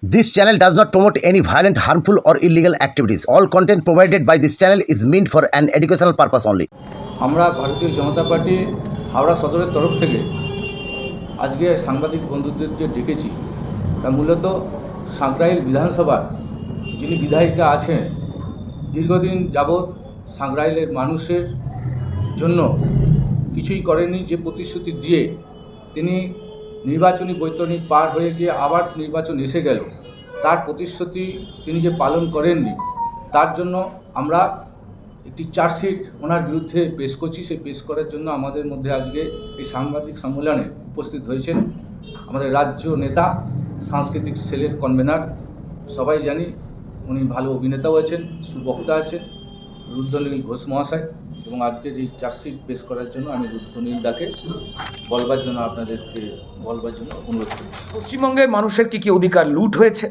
This channel does not promote any violent, harmful, or illegal activities. All content provided by this channel is meant for an educational purpose only. আমরা ভারতীয় জনতা party Howrah সদরের তরফ থেকে আজকে সাংবাদিক বন্ধুদের যে ডেকেছি তা মূলত সাঁকরাইল বিধানসভার যিনি বিধায়িকা আছেন দীর্ঘদিন যাবৎ সাঁকরাইলের মানুষের জন্য কিছুই করেননি, যে প্রতিশ্রুতি দিয়ে তিনি নির্বাচনী বৈতরণী পার হয়ে গিয়ে আবার নির্বাচন এসে গেল, তার প্রতিশ্রুতি তিনি যে পালন করেননি, তার জন্য আমরা একটি চার্জশিট ওনার বিরুদ্ধে পেশ করছি। সেই পেশ করার জন্য আমাদের মধ্যে আজকে এই সাংবাদিক সম্মেলনে উপস্থিত হয়েছেন আমাদের রাজ্য নেতা, সাংস্কৃতিক সেলের কনভেনার, সবাই জানি উনি ভালো অভিনেতাও আছেন, সুবক্তা আছেন, রুদ্রনীল ঘোষ মহাশয়। এবং আজকে যে চার্জশিট পেশ করার জন্য আমি রুদ্রনীল দাকে বলবার জন্য আপনাদেরকে বলবার জন্য অনুরোধ করি। পশ্চিমবঙ্গের মানুষের কী কী অধিকার লুট হয়েছে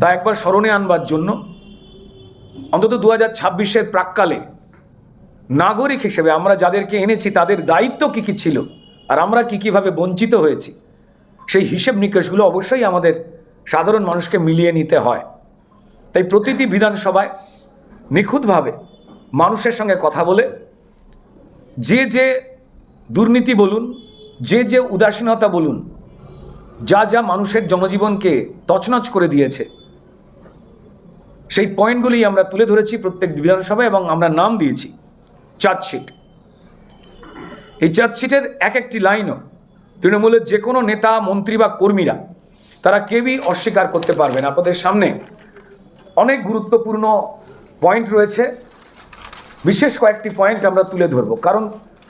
তা একবার স্মরণে আনবার জন্য অন্তত 2026-এর প্রাক্কালে নাগরিক হিসেবে আমরা যাদেরকে এনেছি তাদের দায়িত্ব কী কী ছিল আর আমরা কীভাবে বঞ্চিত হয়েছি, সেই হিসেব নিকেশগুলো অবশ্যই আমাদের সাধারণ মানুষকে মিলিয়ে নিতে হয়। তাই প্রতিটি বিধানসভায় নিখুঁতভাবে মানুষের সঙ্গে কথা বলে যে দুর্নীতি বলুন, যে উদাসীনতা বলুন, যা মানুষের জনজীবনকে তছনছ করে দিয়েছে, সেই পয়েন্টগুলি আমরা তুলে ধরেছি প্রত্যেক বিধানসভায় এবং আমরা নাম দিয়েছি চার্জশিট। এই চার্জশিটের এক একটি লাইনও তৃণমূলের যে কোনো নেতা, মন্ত্রী বা কর্মীরা তারা কেউই অস্বীকার করতে পারবেন। আপনাদের সামনে অনেক গুরুত্বপূর্ণ পয়েন্ট রয়েছে, বিশেষ কয়েকটি পয়েন্ট আমরা তুলে ধরব, কারণ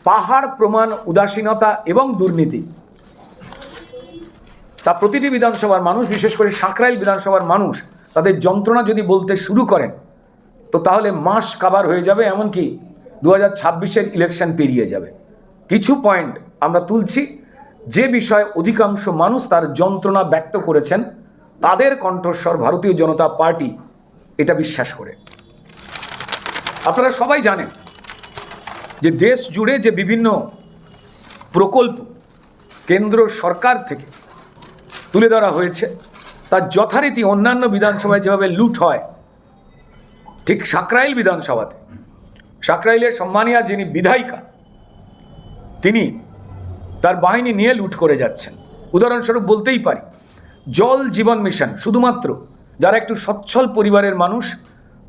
পাহাড় প্রমাণ উদাসীনতা এবং দুর্নীতি তা প্রতিটি বিধানসভার মানুষ, বিশেষ করে সাঁকরাইল বিধানসভার মানুষ তাদের যন্ত্রণা যদি বলতে শুরু করেন তো তাহলে মাস কাভার হয়ে যাবে, এমনকি 2026-এর ইলেকশন পেরিয়ে যাবে। কিছু পয়েন্ট আমরা তুলছি যে বিষয়ে অধিকাংশ মানুষ তার যন্ত্রণা ব্যক্ত করেছেন, তাদের কণ্ঠস্বর ভারতীয় জনতা পার্টি এটা বিশ্বাস করে। আপনারা সবাই জানেন যে দেশ জুড়ে যে বিভিন্ন প্রকল্প কেন্দ্র সরকার থেকে তুলে ধরা হয়েছে তার যথারীতি অন্যান্য বিধানসভায় যেভাবে লুট হয়, ঠিক সাঁকরাইল বিধানসভাতে সাঁকরাইলের সম্মানীয় যিনি বিধায়িকা তিনি তার বাহিনী নিয়ে লুট করে যাচ্ছেন। উদাহরণস্বরূপ বলতেই পারি, জল জীবন মিশন শুধুমাত্র যারা একটু সচ্ছল পরিবারের মানুষ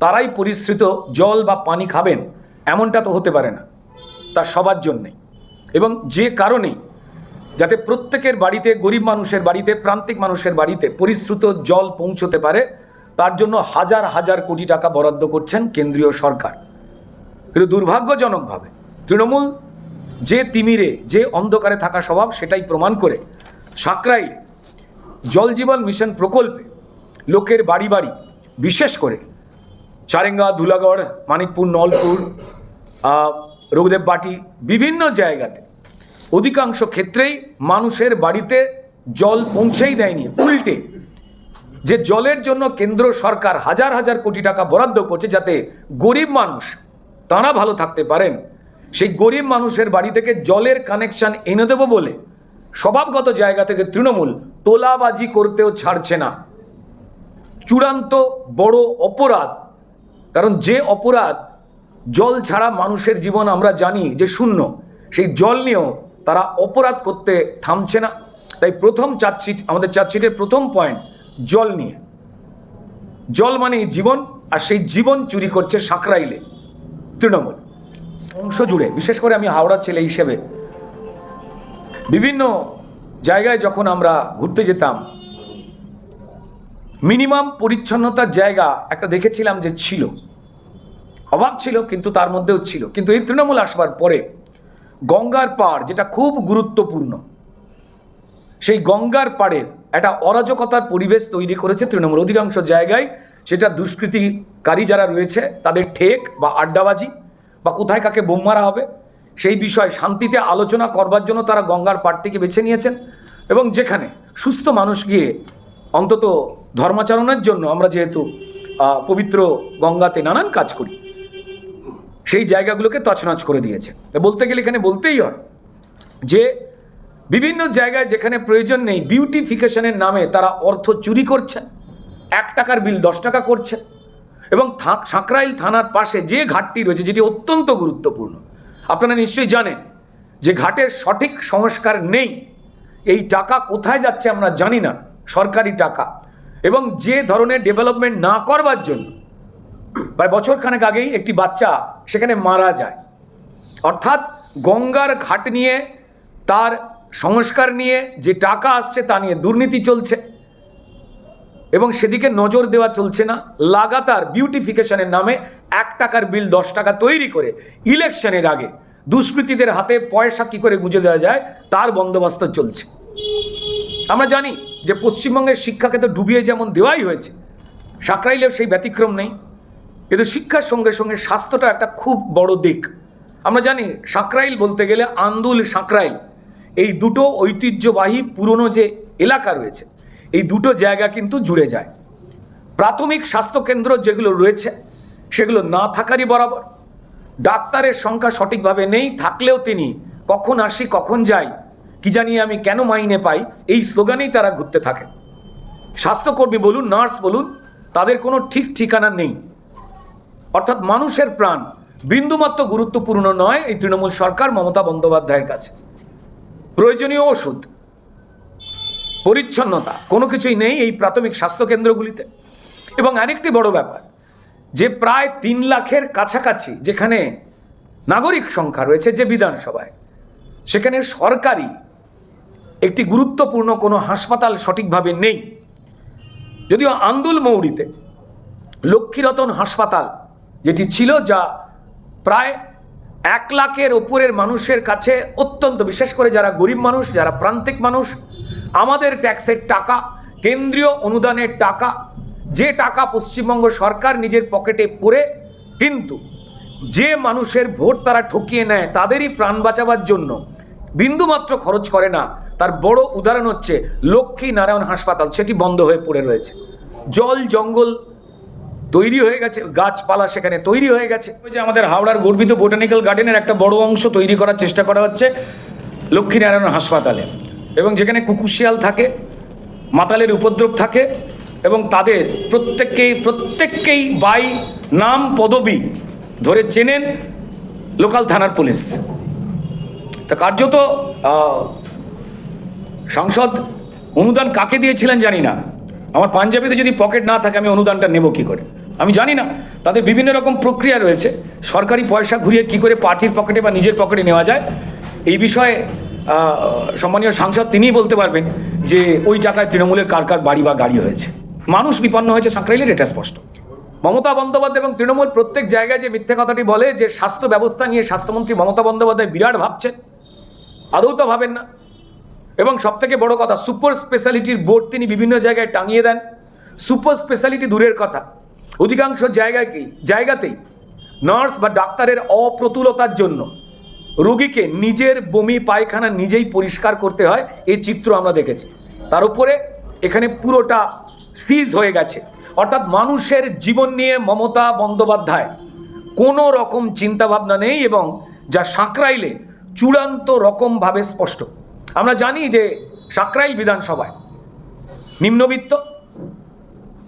তারাই পরিশ্রিত জল বা পানি খাবেন এমনটা তো হতে পারে না, তা সবার জন্যেই। এবং যে কারণেই যাতে প্রত্যেকের বাড়িতে, গরিব মানুষের বাড়িতে, প্রান্তিক মানুষের বাড়িতে পরিশ্রুত জল পৌঁছতে পারে, তার জন্য হাজার হাজার কোটি টাকা বরাদ্দ করছেন কেন্দ্রীয় সরকার। কিন্তু দুর্ভাগ্যজনকভাবে তৃণমূল যে তিমিরে, যে অন্ধকারে থাকা স্বভাব সেটাই প্রমাণ করে সাঁকরাইলে জল জীবন মিশন প্রকল্পে লোকের বাড়ি বাড়ি, বিশেষ করে চারেঙ্গা, ধুলাগড়, মানিকপুর, নলপুর, রঘুদেববাটি বিভিন্ন জায়গাতে অধিকাংশ ক্ষেত্রেই মানুষের বাড়িতে জল পৌঁছেই দেয়নি। উল্টে যে জলের জন্য কেন্দ্র সরকার হাজার হাজার কোটি টাকা বরাদ্দ করছে যাতে গরিব মানুষ তারা ভালো থাকতে পারেন, সেই গরিব মানুষের বাড়ি থেকে জলের কানেকশন এনে দেবো বলে স্বভাবগত জায়গা থেকে তৃণমূল তোলাবাজি করতেও ছাড়ছে না। চূড়ান্ত বড় অপরাধ, কারণ যে অপরাধ জল ছাড়া মানুষের জীবন আমরা জানি যে শূন্য, সেই জল নিয়েও তারা অপরাধ করতে থামছে না। তাই প্রথম চার্জশিট, আমাদের চার্জশিটের প্রথম পয়েন্ট জল নিয়ে। জল মানেই জীবন, আর সেই জীবন চুরি করছে সাঁকরাইলে তৃণমূল। অংশ জুড়ে, বিশেষ করে আমি হাওড়ার ছেলে হিসেবে বিভিন্ন জায়গায় যখন আমরা ঘুরতে যেতাম, মিনিমাম পরিচ্ছন্নতার জায়গা একটা দেখেছিলাম যে ছিল, অভাব ছিল কিন্তু তার মধ্যেও ছিল। কিন্তু এই তৃণমূল আসবার পরে গঙ্গার পাড়, যেটা খুব গুরুত্বপূর্ণ, সেই গঙ্গার পাড়ের একটা অরাজকতার পরিবেশ তৈরি করেছে তৃণমূল। অধিকাংশ জায়গায় সেটা দুষ্কৃতিকারী যারা রয়েছে তাদের ঠেক বা আড্ডাবাজি বা কোথায় কাকে বোম মারা হবে সেই বিষয়ে শান্তিতে আলোচনা করবার জন্য তারা গঙ্গার পাড়টিকে বেছে নিয়েছেন। এবং যেখানে সুস্থ মানুষ গিয়ে অন্তত ধর্মাচরণের জন্য, আমরা যেহেতু পবিত্র গঙ্গাতে নানান কাজ করি, সেই জায়গাগুলোকে তছনছ করে দিয়েছে। বলতে গেলে এখানে বলতেই হয় যে বিভিন্ন জায়গায় যেখানে প্রয়োজন নেই বিউটিফিকেশনের নামে তারা অর্থ চুরি করছে, 1 টাকার বিল 10 টাকা করছে। এবং সাঁকরাইল থানার পাশে যে ঘাটটি রয়েছে, যেটি অত্যন্ত গুরুত্বপূর্ণ, আপনারা নিশ্চয়ই জানেন যে ঘাটের সঠিক সংস্কার নেই। এই টাকা কোথায় যাচ্ছে আমরা জানি না, সরকারি টাকা। এবং যে ধরনের ডেভেলপমেন্ট না করবার জন্য প্রায় বছরখানেক আগেই একটি বাচ্চা সেখানে মারা যায়। অর্থাৎ গঙ্গার ঘাট নিয়ে, তার সংস্কার নিয়ে যে টাকা আসছে তা নিয়ে দুর্নীতি চলছে এবং সেদিকে নজর দেওয়া চলছে না। লাগাতার বিউটিফিকেশনের নামে 1 টাকার বিল 10 টাকা তৈরি করে ইলেকশনের আগে দুষ্কৃতীদের হাতে পয়সা কী করে গুঁজে দেওয়া যায় তার বন্দোবস্ত চলছে। আমরা জানি যে পশ্চিমবঙ্গের শিক্ষাকে তো ডুবিয়ে যেমন দেওয়াই হয়েছে, সাঁকরাইলেও সেই ব্যতিক্রম নেই। কিন্তু শিক্ষার সঙ্গে সঙ্গে স্বাস্থ্যটা একটা খুব বড় দিক। আমরা জানি সাঁকরাইল বলতে গেলে আন্দুল, সাঁকরাইল এই দুটো ঐতিহ্যবাহী পুরনো যে এলাকা রয়েছে, এই দুটো জায়গা কিন্তু জুড়ে যায়। প্রাথমিক স্বাস্থ্যকেন্দ্র যেগুলো রয়েছে সেগুলো না থাকারই বরাবর। ডাক্তারের সংখ্যা সঠিকভাবে নেই, থাকলেও তিনি কখন আসি কখন যাই কি জানি আমি, কেন মাইনে পাই, এই স্লোগানেই তারা ঘুরতে থাকেন। স্বাস্থ্যকর্মী বলুন, নার্স বলুন, তাদের কোনো ঠিক ঠিকানা নেই। অর্থাৎ মানুষের প্রাণ বিন্দুমাত্র গুরুত্বপূর্ণ নয় এই তৃণমূল সরকার মমতা বন্দ্যোপাধ্যায়ের কাছে। প্রয়োজনীয় ওষুধ, পরিচ্ছন্নতা কোনো কিছুই নেই এই প্রাথমিক স্বাস্থ্যকেন্দ্রগুলিতে। এবং আরেকটি বড় ব্যাপার, যে প্রায় 3 লাখের কাছাকাছি যেখানে নাগরিক সংখ্যা রয়েছে যে বিধানসভায়, সেখানে সরকারি একটি গুরুত্বপূর্ণ কোনো হাসপাতাল সঠিকভাবে নেই। যদিও আন্দুল মৌরিতে লক্ষ্মীরতন হাসপাতাল যেটি ছিল, যা প্রায় 1 লাখের ওপরের মানুষের কাছে অত্যন্ত, বিশেষ করে যারা গরিব মানুষ, যারা প্রান্তিক মানুষ, আমাদের ট্যাক্সের টাকা, কেন্দ্রীয় অনুদানের টাকা, যে টাকা পশ্চিমবঙ্গ সরকার নিজের পকেটে পড়ে কিন্তু যে মানুষের ভোট তারা ঠকিয়ে নেয় তাদেরই প্রাণ বাঁচাবার জন্য বিন্দুমাত্র খরচ করে না, তার বড় উদাহরণ হচ্ছে লক্ষ্মী নারায়ণ হাসপাতাল। সেটি বন্ধ হয়ে পড়ে রয়েছে। জল জঙ্গল তৈরি হয়ে গেছে, গাছপালা সেখানে তৈরি হয়ে গেছে। ওই যে আমাদের হাওড়ার গর্বিত বোটানিক্যাল গার্ডেনের একটা বড় অংশ তৈরি করার চেষ্টা করা হচ্ছে লক্ষ্মীনারায়ণ হাসপাতালে, এবং যেখানে কুকুরশিয়াল থাকে, মাতালের উপদ্রব থাকে, এবং তাদের প্রত্যেককেই বাই নাম পদবি ধরে চেনেন লোকাল থানার পুলিশ। তা কার্যত সাংসদ অনুদান কাকে দিয়েছিলেন জানি না। আমার পাঞ্জাবিতে যদি পকেট না থাকে আমি অনুদানটা নেব কী করে আমি জানি না। তাদের বিভিন্ন রকম প্রক্রিয়া রয়েছে, সরকারি পয়সা ঘুরিয়ে কী করে পার্টির পকেটে বা নিজের পকেটে নেওয়া যায় এই বিষয়ে সম্মানীয় সাংসদ তিনিই বলতে পারবেন যে ওই টাকায় তৃণমূলের কার কার বাড়ি বা গাড়ি হয়েছে। মানুষ বিপন্ন হয়েছে সাঁকরাইলের, এটা স্পষ্ট। মমতা বন্দ্যোপাধ্যায় এবং তৃণমূল প্রত্যেক জায়গায় যে মিথ্যে কথাটি বলে যে স্বাস্থ্য ব্যবস্থা নিয়ে স্বাস্থ্যমন্ত্রী মমতা বন্দ্যোপাধ্যায় বিরাট ভাবছেন, আদৌ তো ভাবেন না। এবং সবথেকে বড় কথা, সুপার স্পেশালিটির বোর্ড তিনি বিভিন্ন জায়গায় টাঙিয়ে দেন। সুপার স্পেশালিটি দূরের কথা, অধিকাংশ জায়গাতেই নার্স বা ডাক্তারের অপ্রতুলতার জন্য রোগীকে নিজের বমি পায়খানা নিজেই পরিষ্কার করতে হয়, এই চিত্র আমরা দেখেছি। তার উপরে এখানে পুরোটা সিজ হয়ে গেছে। অর্থাৎ মানুষের জীবন নিয়ে মমতা বন্দ্যোপাধ্যায় কোনো রকম চিন্তাভাবনা নেই, এবং যা সাঁকরাইলে চূড়ান্ত রকমভাবে স্পষ্ট। আমরা জানি যে সাঁকরাইল বিধানসভায় নিম্নবিত্ত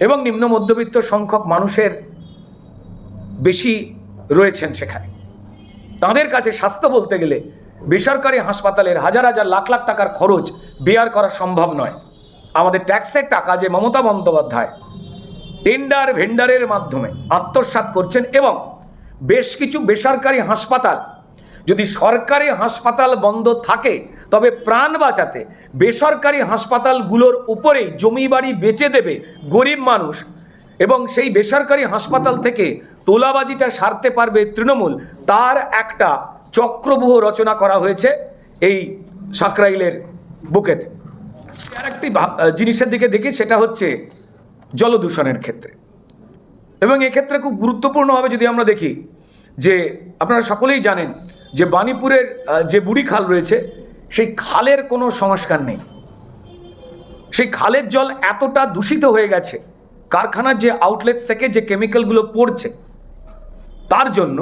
এবং নিম্ন মধ্যবিত্ত সংখ্যক মানুষের বেশি রয়েছেন সেখানে। তাদের কাছে স্বাস্থ্য বলতে গেলে বেসরকারি হাসপাতালের হাজার হাজার লাখ লাখ টাকার খরচ বেয়ার করা সম্ভব নয়। আমাদের ট্যাক্সের টাকা যে মমতা বন্দ্যোপাধ্যায় টেন্ডার ভেন্ডারের মাধ্যমে আত্মসাৎ করছেন, এবং বেশ কিছু বেসরকারি হাসপাতাল, যদি সরকারি হাসপাতাল বন্ধ থাকে তবে প্রাণ বাঁচাতে বেসরকারি হাসপাতালগুলোর উপরেই জমি বাড়ি বেচে দেবে গরিব মানুষ, এবং সেই বেসরকারি হাসপাতাল থেকে তোলাবাজিটা সারতে পারবে তৃণমূল, তার একটা চক্রব্যূহ রচনা করা হয়েছে এই সাঁকরাইলের বুকেতে। আর একটি জিনিসের দিকে দেখি, সেটা হচ্ছে জলদূষণের ক্ষেত্রে। এবং এক্ষেত্রে খুব গুরুত্বপূর্ণভাবে যদি আমরা দেখি যে আপনারা সকলেই জানেন যে বাণীপুরের যে বুড়ি খাল রয়েছে সেই খালের কোনো সংস্কার নেই। সেই খালের জল এতটা দূষিত হয়ে গেছে, কারখানার যে আউটলেটস থেকে যে কেমিক্যালগুলো পড়ছে তার জন্য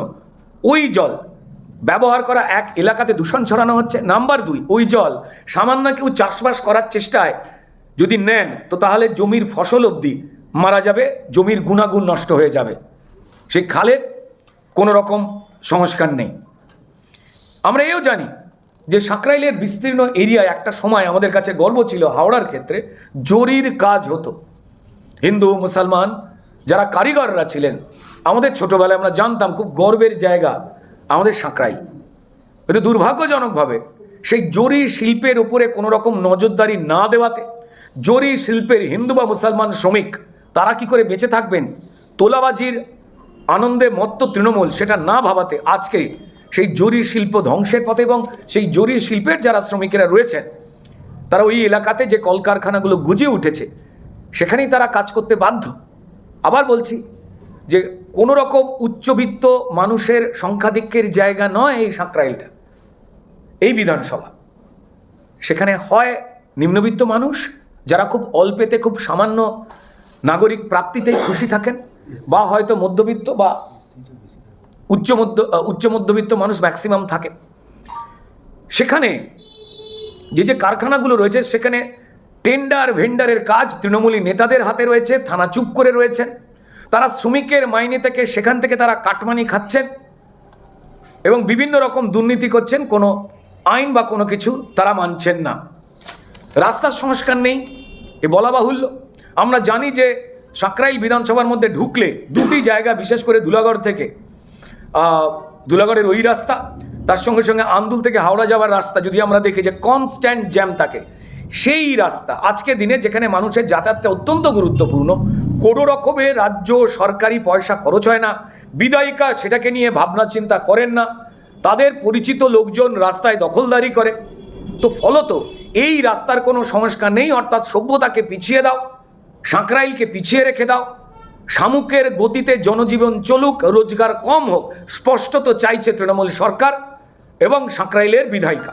ওই জল ব্যবহার করা এক এলাকাতে দূষণ ছড়ানো হচ্ছে। নাম্বার 2, ওই জল সামান্য কেউ চাষবাস করার চেষ্টায় যদি নেন তো তাহলে জমির ফসল অবধি মারা যাবে, জমির গুণাগুণ নষ্ট হয়ে যাবে। সেই খালের কোনো রকম সংস্কার নেই। আমরা এও জানি যে সাঁকরাইলের বিস্তীর্ণ এরিয়ায় একটা সময় আমাদের কাছে গর্ব ছিল, হাওড়ার ক্ষেত্রে জরির কাজ হতো। হিন্দু মুসলমান যারা কারিগররা ছিলেন, আমাদের ছোটোবেলায় আমরা জানতাম খুব গর্বের জায়গা আমাদের সাঁকরাইল। কিন্তু দুর্ভাগ্যজনকভাবে সেই জরি শিল্পের উপরে কোনো রকম নজরদারি না দেওয়াতে, জরি শিল্পের হিন্দু বা মুসলমান শ্রমিক তারা কি করে বেঁচে থাকবেন, তোলাবাজির আনন্দে মত্ত তৃণমূল সেটা না ভাবাতে আজকে সেই জরি শিল্প ধ্বংসের পথে, এবং সেই জরি শিল্পের যারা শ্রমিকেরা রয়েছেন তারা ওই এলাকাতে যে কলকারখানাগুলো গুজে উঠেছে সেখানেই তারা কাজ করতে বাধ্য। আবার বলছি যে কোনো রকম উচ্চবিত্ত মানুষের সংখ্যাধিক্যের জায়গা নয় এই সাঁকরাইলটা, এই বিধানসভা। সেখানে হয় নিম্নবিত্ত মানুষ যারা খুব অল্পেতে খুব সামান্য নাগরিক প্রাপ্তিতেই খুশি থাকেন, বা হয়তো মধ্যবিত্ত বা উচ্চ মধ্যবিত্ত মানুষ ম্যাক্সিমাম থাকে। সেখানে যে কারখানাগুলো রয়েছে সেখানে টেন্ডার ভেন্ডারের কাজ তৃণমূলী নেতাদের হাতে রয়েছে, থানা চুপ করে রয়েছেন। তারা শ্রমিকের মাইনে থেকে সেখান থেকে তারা কাটমানি খাচ্ছেন এবং বিভিন্ন রকম দুর্নীতি করছেন, কোনো আইন বা কোনো কিছু তারা মানছেন না। রাস্তার সংস্কার নেই এ বলা বাহুল্য। আমরা জানি যে সাঁকরাইল বিধানসভার মধ্যে ঢুকলে দুটি জায়গা, বিশেষ করে ধুলাগড় থেকে ধুলাগড়ের ওই রাস্তা, তার সঙ্গে সঙ্গে আন্দুল থেকে হাওড়া যাওয়ার রাস্তা, যদি আমরা দেখি যে কনস্ট্যান্ট জ্যাম থাকে, সেই রাস্তা আজকে দিনে যেখানে মানুষের যাতায়াতটা অত্যন্ত গুরুত্বপূর্ণ, কোনো রকমের রাজ্য সরকারি পয়সা খরচ হয় না, বিধায়িকা সেটাকে নিয়ে ভাবনা চিন্তা করেন না, তাদের পরিচিত লোকজন রাস্তায় দখলদারি করে। তো ফলত এই রাস্তার কোনো সংস্কার নেই, অর্থাৎ সভ্যতাকে পিছিয়ে দাও, সাঁকরাইলকে পিছিয়ে রেখে দাও, শামুকের গতিতে জনজীবন চলুক, রোজগার কম হোক, স্পষ্টত চাইছে তৃণমূল সরকার এবং সাঁকরাইলের বিধায়িকা।